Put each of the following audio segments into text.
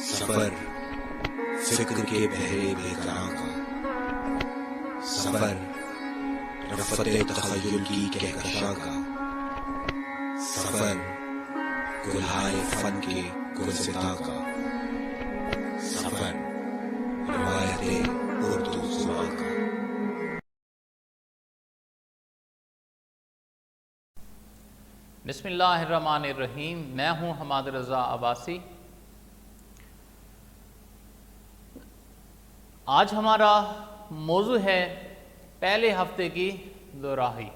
سفر فکر کے بحرے بےقراں کا، سفر رفت تخیل کی کہکشاں کا، سفر گلہائے فن کے گلستاں کا، سفر روایت اردو زباں کا۔ بسم اللہ الرحمن الرحیم۔ میں ہوں حماد رضا عباسی۔ آج ہمارا موضوع ہے پہلے ہفتے کی دوراہی۔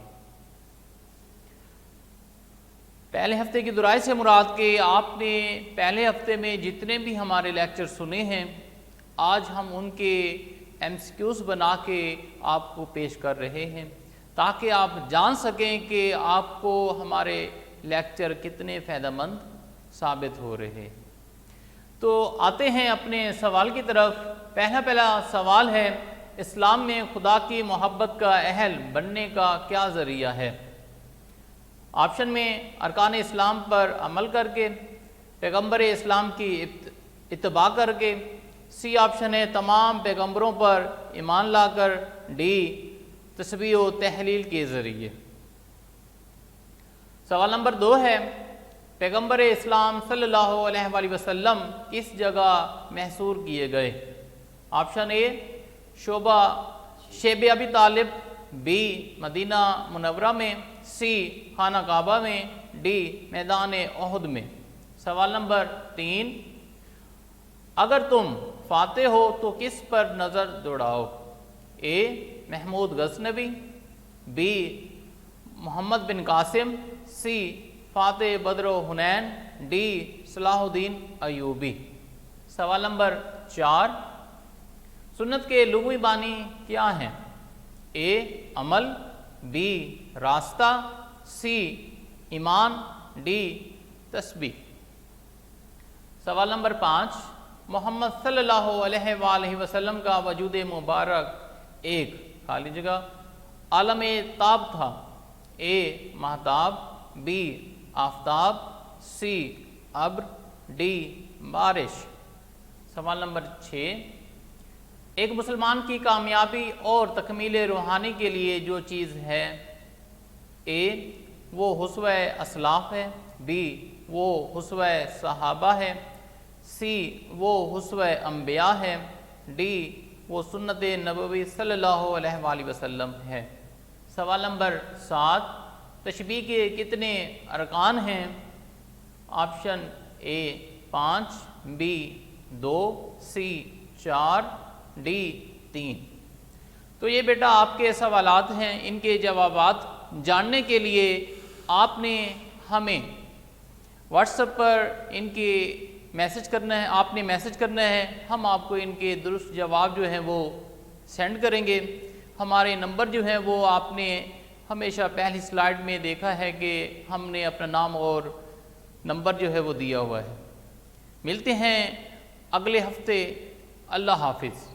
پہلے ہفتے کی دوراہی سے مراد کہ آپ نے پہلے ہفتے میں جتنے بھی ہمارے لیکچر سنے ہیں، آج ہم ان کے ایم سی کیوز بنا کے آپ کو پیش کر رہے ہیں تاکہ آپ جان سکیں کہ آپ کو ہمارے لیکچر کتنے فائدہ مند ثابت ہو رہے ہیں۔ تو آتے ہیں اپنے سوال کی طرف۔ پہلا سوال ہے، اسلام میں خدا کی محبت کا اہل بننے کا کیا ذریعہ ہے؟ آپشن میں ارکان اسلام پر عمل کر کے، پیغمبر اسلام کی اتباع کر کے، سی آپشن ہے تمام پیغمبروں پر ایمان لا کر، ڈی تسبیح و تحلیل کے ذریعے۔ سوال نمبر 2 ہے، پیغمبر اسلام صلی اللہ علیہ وآلہ وسلم کس جگہ محصور کیے گئے؟ آپشن اے شیب ابی طالب، بی مدینہ منورہ میں، سی خانہ کعبہ میں، ڈی میدان احد میں۔ سوال نمبر 3، اگر تم فاتح ہو تو کس پر نظر دوڑاؤ؟ اے محمود غزنوی، بی محمد بن قاسم، سی فاتح بدر و حنین، ڈی صلاح الدین ایوبی۔ سوال نمبر 4، سنت کے لغوی معنی کیا ہیں؟ اے عمل، بی راستہ، سی ایمان، ڈی تسبیح۔ سوال نمبر 5، محمد صلی اللہ علیہ وآلہ وسلم کا وجود مبارک ایک خالی جگہ عالم تاب تھا۔ اے مہتاب، بی آفتاب، سی ابر، ڈی بارش۔ سوال نمبر 6، ایک مسلمان کی کامیابی اور تکمیل روحانی کے لیے جو چیز ہے، اے وہ اسوہ اسلاف ہے، بی وہ اسوہ صحابہ ہے، سی وہ اسوہ انبیاء ہے، ڈی وہ سنت نبوی صلی اللہ علیہ وآلہ وسلم ہے۔ سوال نمبر 7، تشبیہ کے کتنے ارکان ہیں؟ Option A 5، B 2، C 4، D 3۔ تو یہ بیٹا آپ کے سوالات ہیں۔ ان کے جوابات جاننے کے لیے آپ نے ہمیں واٹس ایپ پر ان کے میسج کرنا ہے، آپ نے میسج کرنا ہے، ہم آپ کو ان کے درست جواب جو ہیں وہ سینڈ کریں گے۔ ہمارے نمبر جو ہیں وہ آپ نے ہمیشہ پہلی سلائیڈ میں دیکھا ہے کہ ہم نے اپنا نام اور نمبر جو ہے وہ دیا ہوا ہے۔ ملتے ہیں اگلے ہفتے۔ اللہ حافظ۔